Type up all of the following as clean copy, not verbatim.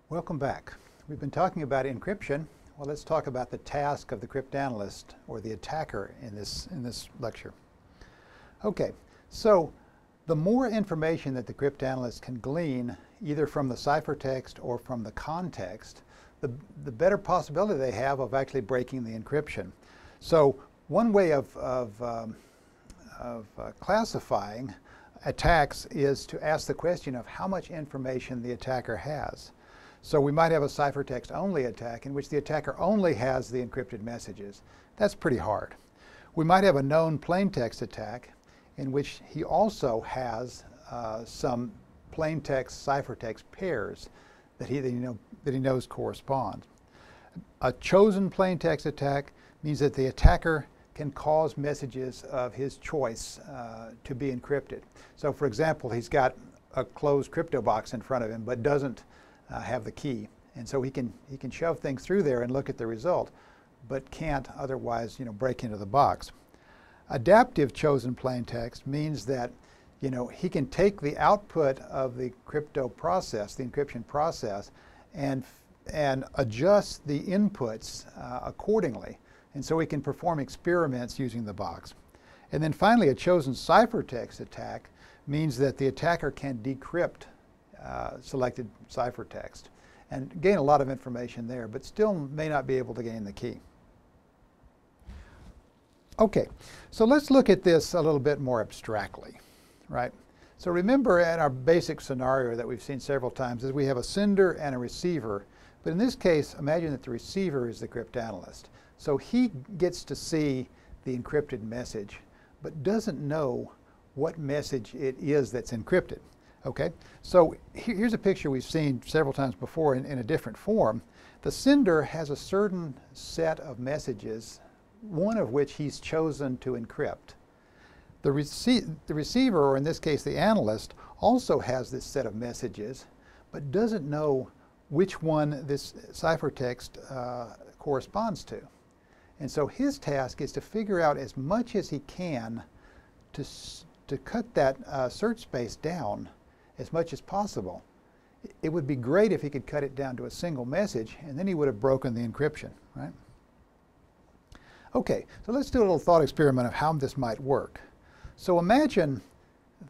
Welcome back. We've been talking about encryption. Well, let's talk about the task of the cryptanalyst or the attacker in this lecture. Okay, so the more information that the cryptanalyst can glean, either from the ciphertext or from the context, the better possibility they have of actually breaking the encryption. So one way of classifying attacks is to ask the question of how much information the attacker has. So we might have a ciphertext only attack in which the attacker only has the encrypted messages. That's pretty hard. We might have a known plaintext attack in which he also has some plaintext ciphertext pairs that he knows correspond. A chosen plaintext attack means that the attacker can cause messages of his choice to be encrypted. So for example, he's got a closed crypto box in front of him but doesn't have the key, and so he can shove things through there and look at the result, but can't otherwise break into the box. Adaptive chosen plaintext means that he can take the output of the crypto process, the encryption process, and adjust the inputs accordingly, and so he can perform experiments using the box. And then finally, a chosen ciphertext attack means that the attacker can decrypt selected ciphertext and gain a lot of information there, but still may not be able to gain the key. Okay, so let's look at this a little bit more abstractly, right? So remember, in our basic scenario that we've seen several times is we have a sender and a receiver, but in this case, imagine that the receiver is the cryptanalyst. So he gets to see the encrypted message, but doesn't know what message it is that's encrypted. Okay, so here's a picture we've seen several times before in a different form. The sender has a certain set of messages, one of which he's chosen to encrypt. The receiver, or in this case the analyst, also has this set of messages, but doesn't know which one this ciphertext corresponds to. And so his task is to figure out as much as he can to cut that search space down as much as possible. It would be great if he could cut it down to a single message, and then he would have broken the encryption, right? Okay, so let's do a little thought experiment of how this might work. So imagine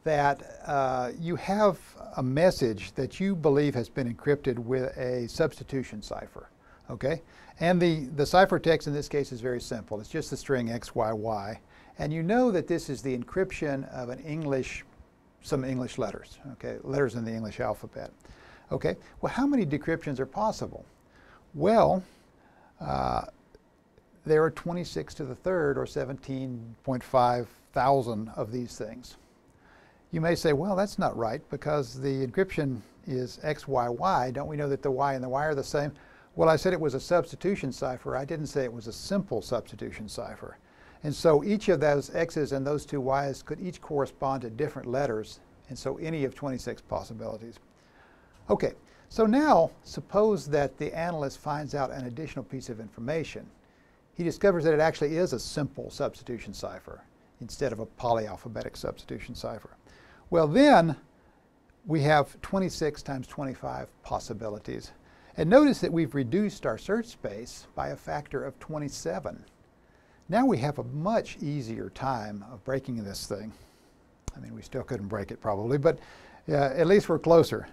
that you have a message that you believe has been encrypted with a substitution cipher, okay? And the ciphertext in this case is very simple. It's just the string XYY. And you know that this is the encryption of some English letters, okay, letters in the English alphabet. Okay, well, how many decryptions are possible? Well, there are 26 to the third, or 17.5 thousand of these things. You may say, well, that's not right because the encryption is XYY. Don't we know that the Y and the Y are the same? Well, I said it was a substitution cipher. I didn't say it was a simple substitution cipher. And so each of those X's and those two Y's could each correspond to different letters, and so any of 26 possibilities. Okay, so now suppose that the analyst finds out an additional piece of information. He discovers that it actually is a simple substitution cipher instead of a polyalphabetic substitution cipher. Well, then we have 26 times 25 possibilities. And notice that we've reduced our search space by a factor of 27. Now we have a much easier time of breaking this thing. I mean, we still couldn't break it probably, but at least we're closer.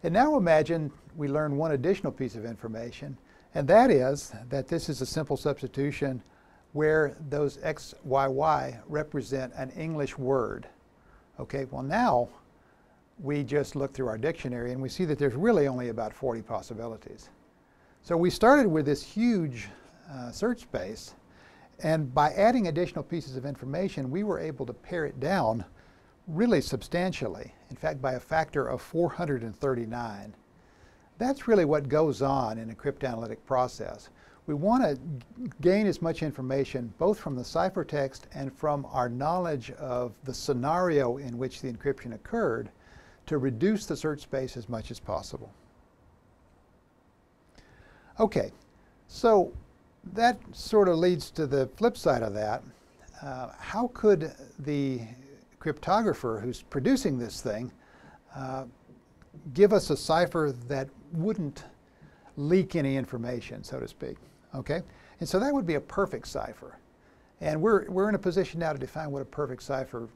And now imagine we learn one additional piece of information, and that is that this is a simple substitution where those XYY represent an English word. Okay, well now we just look through our dictionary and we see that there's really only about 40 possibilities. So we started with this huge search space, and by adding additional pieces of information, we were able to pare it down really substantially, in fact, by a factor of 439. That's really what goes on in a cryptanalytic process. We want to gain as much information both from the ciphertext and from our knowledge of the scenario in which the encryption occurred to reduce the search space as much as possible. Okay, so that sort of leads to the flip side of that. How could the cryptographer who's producing this thing give us a cipher that wouldn't leak any information, so to speak. Okay? And so that would be a perfect cipher. And we're in a position now to define what a perfect cipher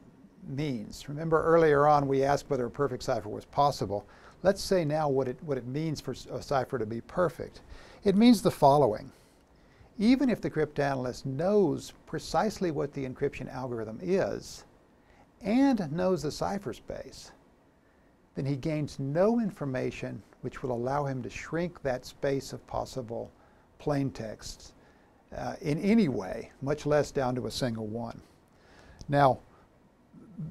means. Remember earlier on we asked whether a perfect cipher was possible. Let's say now what it means for a cipher to be perfect. It means the following. Even if the cryptanalyst knows precisely what the encryption algorithm is and knows the cipher space, then he gains no information which will allow him to shrink that space of possible plain texts in any way, much less down to a single one. Now,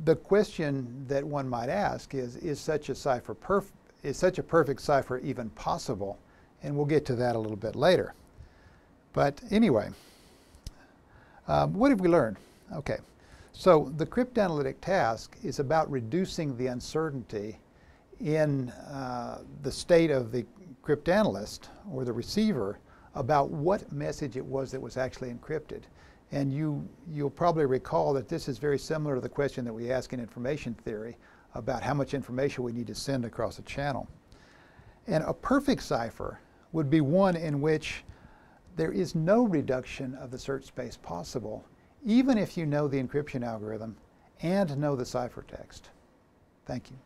the question that one might ask is such a perfect cipher even possible? And we'll get to that a little bit later. But anyway, what have we learned? Okay, so the cryptanalytic task is about reducing the uncertainty in the state of the cryptanalyst or the receiver about what message it was that was actually encrypted. And you'll probably recall that this is very similar to the question that we ask in information theory about how much information we need to send across a channel. And a perfect cipher would be one in which there is no reduction of the search space possible, even if you know the encryption algorithm and know the ciphertext. Thank you.